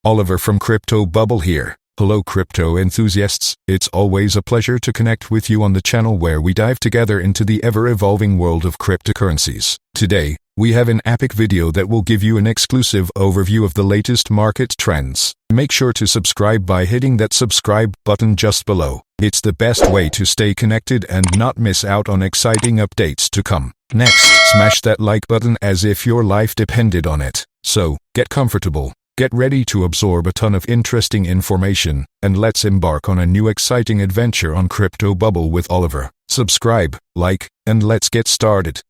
Oliver from Crypto Bubble here. Hello crypto enthusiasts, it's always a pleasure to connect with you on the channel where we dive together into the ever-evolving world of cryptocurrencies. Today, we have an epic video that will give you an exclusive overview of the latest market trends. Make sure to subscribe by hitting that subscribe button just below. It's the best way to stay connected and not miss out on exciting updates to come. Next, smash that like button as if your life depended on it. So, get comfortable. Get ready to absorb a ton of interesting information, and let's embark on a new exciting adventure on Crypto Bubble with Oliver. Subscribe, like, and let's get started.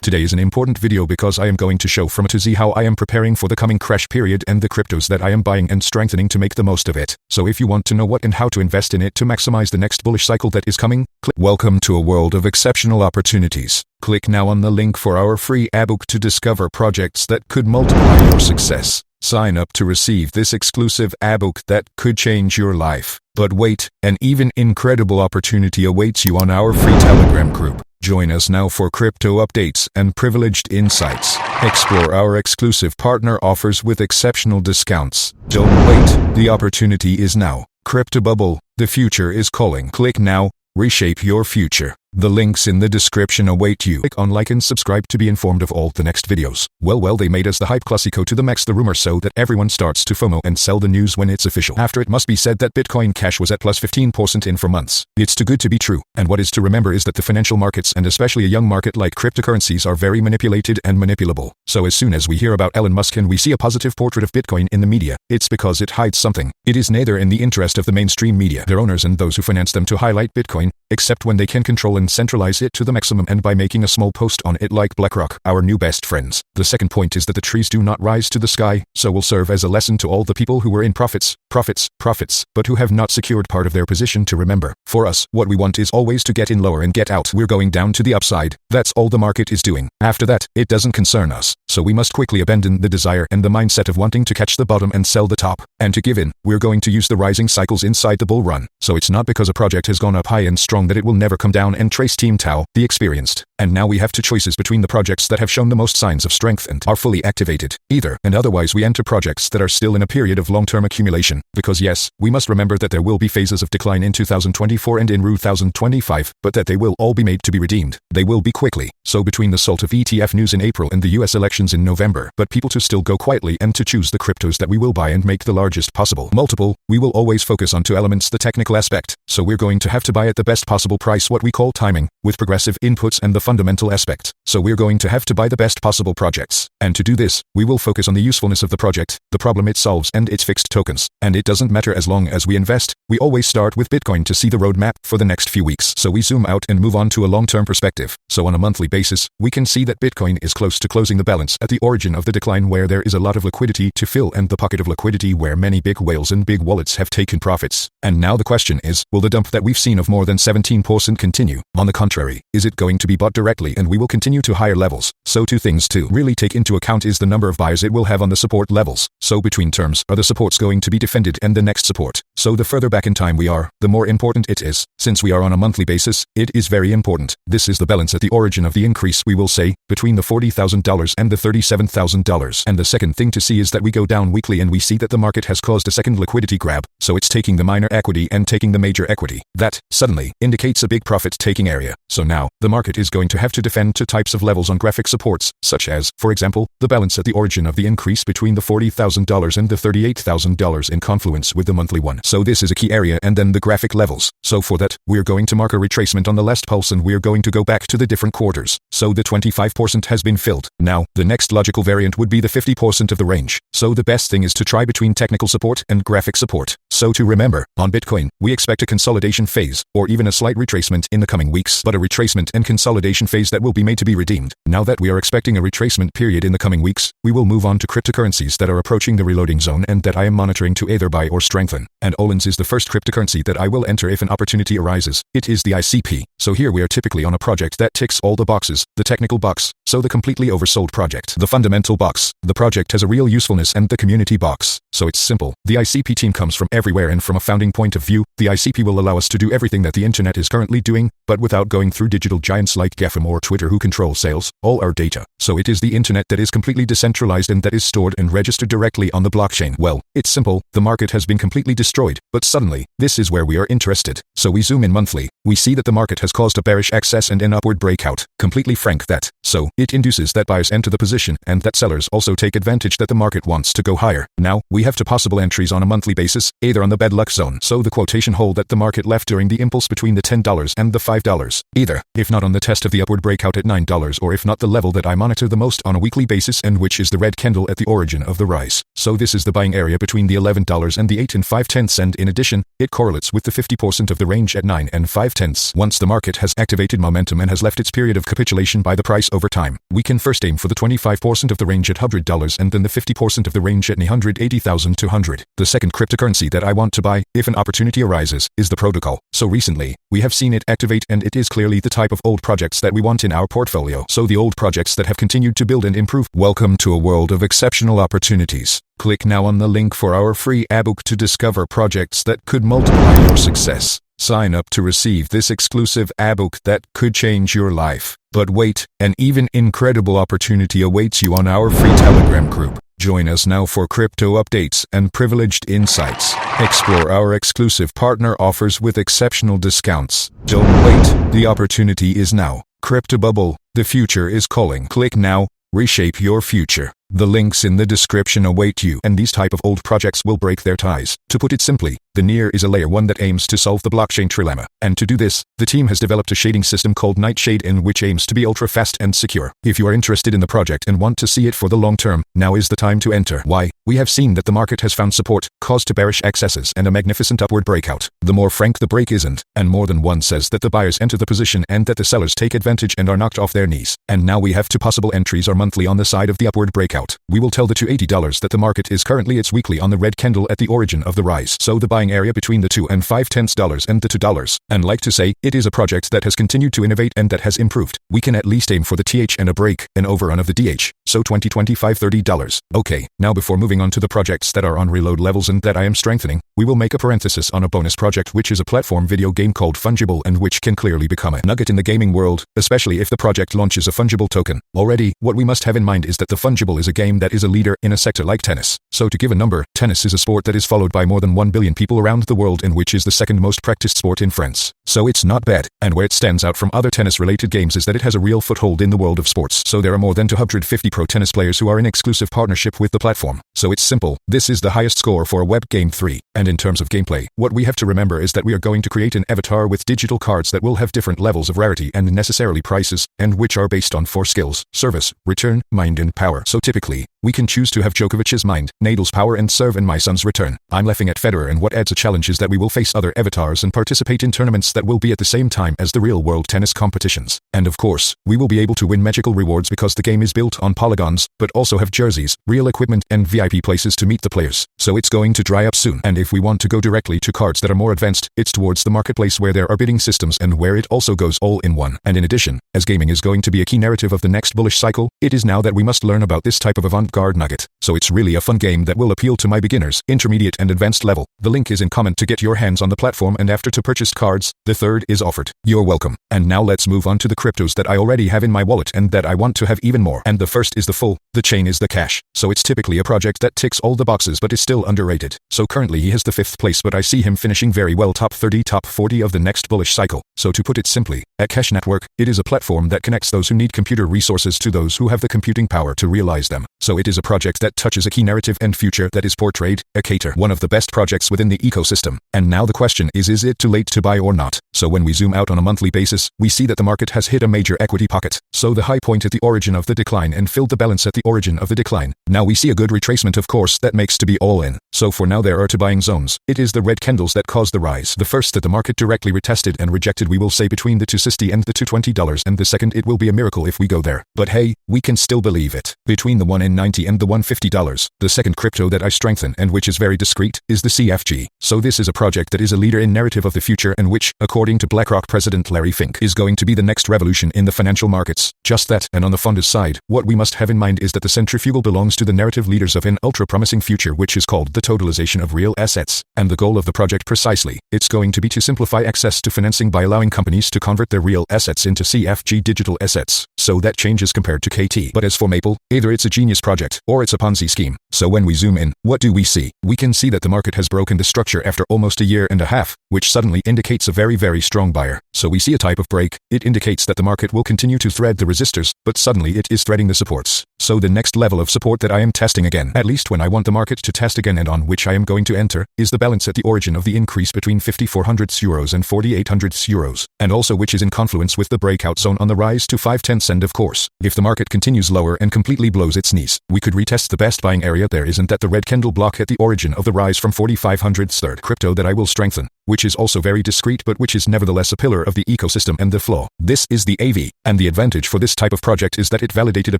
Today is an important video because I am going to show from A to Z how I am preparing for the coming crash period and the cryptos that I am buying and strengthening to make the most of it. So if you want to know what and how to invest in it to maximize the next bullish cycle that is coming, click Welcome to a world of exceptional opportunities. Click now on the link for our free ebook to discover projects that could multiply your success. Sign up to receive this exclusive ebook that could change your life. But wait, an even incredible opportunity awaits you on our free Telegram group. Join us now for crypto updates and privileged insights. Explore our exclusive partner offers with exceptional discounts. Don't wait, the opportunity is now. Crypto Bubble, the future is calling. Click now, reshape your future. The links in the description await you. Click on like and subscribe to be informed of all the next videos. Well, they made us the hype classico to the max the rumor so that everyone starts to FOMO and sell the news when it's official. After it must be said that Bitcoin Cash was at plus 15% in for months. It's too good to be true. And what is to remember is that the financial markets and especially a young market like cryptocurrencies are very manipulated and manipulable. So as soon as we hear about Elon Musk and we see a positive portrait of Bitcoin in the media, it's because it hides something. It is neither in the interest of the mainstream media, their owners and those who finance them to highlight Bitcoin, except when they can control and centralize it to the maximum and by making a small post on it like BlackRock, our new best friends. The second point is that the trees do not rise to the sky, so will serve as a lesson to all the people who were in profits, but who have not secured part of their position to remember. For us, what we want is always to get in lower and get out. We're going down to the upside. That's all the market is doing. After that, it doesn't concern us. So we must quickly abandon the desire and the mindset of wanting to catch the bottom and sell the top. And to give in, we're going to use the rising cycles inside the bull run. So it's not because a project has gone up high and strong that it will never come down and trace Team Tao, the experienced. And now we have two choices between the projects that have shown the most signs of strength and are fully activated. Either, and otherwise we enter projects that are still in a period of long-term accumulation. Because yes, we must remember that there will be phases of decline in 2024 and in 2025, but that they will all be made to be redeemed. They will be quickly. So between the salt of ETF news in April and the US elections in November, but people to still go quietly and to choose the cryptos that we will buy and make the largest possible multiple, we will always focus on two elements: the technical aspect. So we're going to have to buy at the best possible price, what we call timing, with progressive inputs, and the fundamental aspect. So we're going to have to buy the best possible projects. And to do this, we will focus on the usefulness of the project, the problem it solves, and its fixed tokens. And it doesn't matter as long as we invest. We always start with Bitcoin to see the roadmap for the next few weeks. So we zoom out and move on to a long-term perspective. So on a monthly basis, we can see that Bitcoin is close to closing the balance at the origin of the decline where there is a lot of liquidity to fill and the pocket of liquidity where many big whales and big wallets have taken profits. And now the question is, will the dump that we've seen of more than 17% continue? On the contrary, is it going to be bought directly and we will continue to higher levels? So two things to really take into account is the number of buyers it will have on the support levels. So between terms, are the supports going to be defended and the next support? So the further back in time we are, the more important it is. Since we are on a monthly basis, it is very important. This is the balance at the origin of the increase, we will say, between the $40,000 and the $37,000. And the second thing to see is that we go down weekly and we see that the market has caused a second liquidity grab. So it's taking the minor equity and taking the major equity. That, suddenly, indicates a big profit-taking area. So now, the market is going to have to defend two types of levels on graphic supports, such as, for example, the balance at the origin of the increase between the $40,000 and the $38,000 in confluence with the monthly one. So this is a key area, and then the graphic levels. So for that, we're going to mark a retracement on the last pulse and we're going to go back to the different quarters. So the 25% has been filled. Now, the next logical variant would be the 50% of the range. So the best thing is to try between technical support and graphic support. So to remember, on Bitcoin, we expect a consolidation phase, or even a slight retracement in the coming weeks, but a retracement and consolidation phase that will be made to be redeemed. Now that we are expecting a retracement period in the coming weeks, we will move on to cryptocurrencies that are approaching the reloading zone and that I am monitoring to either buy or strengthen. And Olens is the first cryptocurrency that I will enter if an opportunity arises. It is the ICP. So here we are typically on a project that ticks all the boxes: the technical box, so the completely oversold project; the fundamental box, the project has a real usefulness; and the community box. So it's simple. The ICP team comes from everywhere, and from a founding point of view, the ICP will allow us to do everything that the internet is currently doing, but without going through digital giants like GAFAM or Twitter who control sales, all our data. So it is the internet that is completely decentralized and that is stored and registered directly on the blockchain. Well, it's simple, the market has been completely destroyed, but suddenly, this is where we are interested. So we zoom in monthly, we see that the market has caused a bearish excess and an upward breakout. Completely frank that. So, it induces that buyers enter the position and that sellers also take advantage that the market wants to go higher. Now, we have two possible entries on a monthly basis, either on the bad luck zone, so the quotation hole that the market left during the impulse between the $10 and the $5. Either, if not on the test of the upward breakout at $9, or if not the level that I monitor the most on a weekly basis and which is the red candle at the origin of the rise. So this is the buying area between the $11 and the 8 5/10, and in addition, it correlates with the 50% of the range at 9 5/10. Once the market has activated momentum and has left its period of capitulation by the price over time, we can first aim for the 25% of the range at $100 and then the 50% of the range at $180,200. The second cryptocurrency that I want to buy, if an opportunity arises, is the protocol. So recently, we have seen it activate and it is clearly the type of old projects that we want in our portfolio. So the old projects that have continued to build and improve. Welcome to a world of exceptional opportunities. Click now on the link for our free ebook to discover projects that could multiply your success. Sign up to receive this exclusive ebook that could change your life. But wait, an even incredible opportunity awaits you on our free Telegram group. Join us now for crypto updates and privileged insights. Explore our exclusive partner offers with exceptional discounts. Don't wait, the opportunity is now. Crypto bubble, the future is calling. Click now, reshape your future. The links in the description await you, and these type of old projects will break their ties. To put it simply, the NEAR is a layer 1 that aims to solve the blockchain trilemma. And to do this, the team has developed a shading system called Nightshade in which aims to be ultra fast and secure. If you are interested in the project and want to see it for the long term, now is the time to enter. Why? We have seen that the market has found support, caused to bearish excesses and a magnificent upward breakout. The more frank the break isn't, and more than one says that the buyers enter the position and that the sellers take advantage and are knocked off their knees. And now we have two possible entries are monthly on the side of the upward breakout. We will tell the $280 that the market is currently its weekly on the red candle at the origin of the rise. So the buying area between the 2 5/10 and the $2. And like to say, it is a project that has continued to innovate and that has improved. We can at least aim for the TH and a break, an overrun of the DH. So $20, $25, $30. Okay, now before moving on to the projects that are on reload levels and that I am strengthening, we will make a parenthesis on a bonus project which is a platform video game called Fungible and which can clearly become a nugget in the gaming world, especially if the project launches a fungible token. Already, what we must have in mind is that the Fungible is a game that is a leader in a sector like tennis. So to give a number, tennis is a sport that is followed by more than 1 billion people around the world and which is the second most practiced sport in France. So it's not bad. And where it stands out from other tennis-related games is that it has a real foothold in the world of sports. So there are more than 250 pro tennis players who are in exclusive partnership with the platform. So it's simple. This is the highest score for a web game 3. And in terms of gameplay, what we have to remember is that we are going to create an avatar with digital cards that will have different levels of rarity and necessarily prices, and which are based on 4 skills: service, return, mind and power. So typically, we can choose to have Djokovic's mind, Nadal's power and serve, and my son's return. I'm laughing at Federer, and what adds a challenge is that we will face other avatars and participate in tournaments that will be at the same time as the real world tennis competitions. And of course, we will be able to win magical rewards because the game is built on polygons, but also have jerseys, real equipment and VIP places to meet the players. So it's going to dry up soon. And if we want to go directly to cards that are more advanced, it's towards the marketplace where there are bidding systems and where it also goes all in one. And in addition, as gaming is going to be a key narrative of the next bullish cycle, it is now that we must learn about this type of avant-garde nugget. So it's really a fun game that will appeal to my beginners, intermediate and advanced level. The link is in comment to get your hands on the platform, and after to purchased cards, the third is offered. You're welcome. And now let's move on to the cryptos that I already have in my wallet and that I want to have even more. And the first is the full, the chain is the cash. So it's typically a project that ticks all the boxes but is still underrated. So currently he has the 5th place, but I see him finishing very well top 30, top 40 of the next bullish cycle. So to put it simply, at Cash Network, it is a platform that connects those who need computer resources to those who have the computing power to realize them. So it is a project that touches a key narrative and future that is portrayed, a cater, one of the best projects within the ecosystem. And now the question is it too late to buy or not? So when we zoom out on a monthly basis, we see that the market has hit a major equity pocket. So the high point at the origin of the decline and filled the balance at the origin of the decline. Now we see a good retracement, of course, that makes to be all in. So for now there are two buying zones. It is the red candles that caused the rise. The first that the market directly retested and rejected, we will say between the $260 and the $220, and the second it will be a miracle if we go there. But hey, we can still believe it. Between the $1 and $190 and the $150. The second crypto that I strengthen and which is very discreet is the CFG. So this is a project that is a leader in narrative of the future and which, according to BlackRock President Larry Fink, is going to be the next revolution in the financial markets. Just that, and on the funders side, what we must have in mind is that the centrifugal belongs to the narrative leaders of an ultra-promising future which is called the totalization of real assets. And the goal of the project precisely, it's going to be to simplify access to financing by allowing companies to convert their real assets into CFG digital assets. So that changes compared to KT. But as for Maple, either it's a genius project, or it's a Ponzi scheme. So when we zoom in, what do we see? We can see that the market has broken the structure after almost a year and a half, which suddenly indicates a very, very strong buyer. So we see a type of break. It indicates that the market will continue to thread the resistors, but suddenly it is threading the supports. So the next level of support that I am testing again, at least when I want the market to test again and on which I am going to enter, is the balance at the origin of the increase between 5,400 euros and 4,800 euros, and also which is in confluence with the breakout zone on the rise to 5/10, and of course, if the market continues lower and completely blows its knees, we could retest the best buying area there isn't that the red candle block at the origin of the rise from 4,500. Third crypto that I will strengthen, which is also very discreet but which is nevertheless a pillar of the ecosystem and the flow. This is the AV, and the advantage for this type of project is that it validated a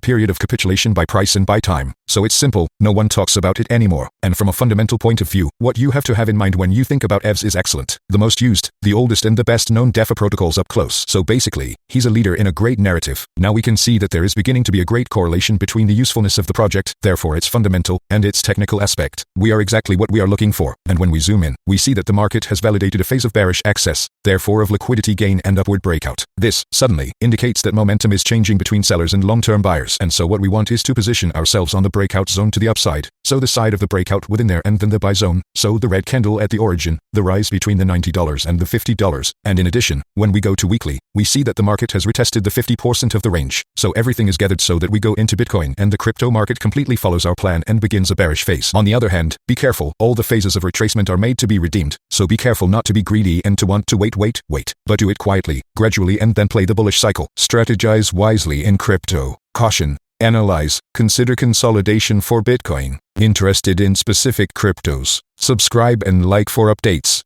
period of capitulation by price and by time. So it's simple, no one talks about it anymore. And from a fundamental point of view, what you have to have in mind when you think about EVs is excellent. The most used, the oldest and the best known DeFi protocols up close. So basically, he's a leader in a great narrative. Now we can see that there is beginning to be a great correlation between the usefulness of the project, therefore its fundamental, and its technical aspect. We are exactly what we are looking for. And when we zoom in, we see that the market has validated a phase of bearish access, therefore of liquidity gain and upward breakout. This, suddenly, indicates that momentum is changing between sellers and long-term buyers. And so what we want is to position ourselves on the breakout zone to the upside. So the side of the breakout within there and then the buy zone. So the red candle at the origin, the rise between the $90 and the $50. And in addition, when we go to weekly, we see that the market has retested the 50% of the range. So everything is gathered so that we go into Bitcoin and the crypto market completely follows our plan and begins a bearish phase. On the other hand, be careful, all the phases of retracement are made to be redeemed. So be careful not to be greedy and to want to wait, but do it quietly, gradually and then play the bullish cycle. Strategize wisely in crypto. Caution. Analyze. Consider consolidation for Bitcoin. Interested in specific cryptos? Subscribe and like for updates.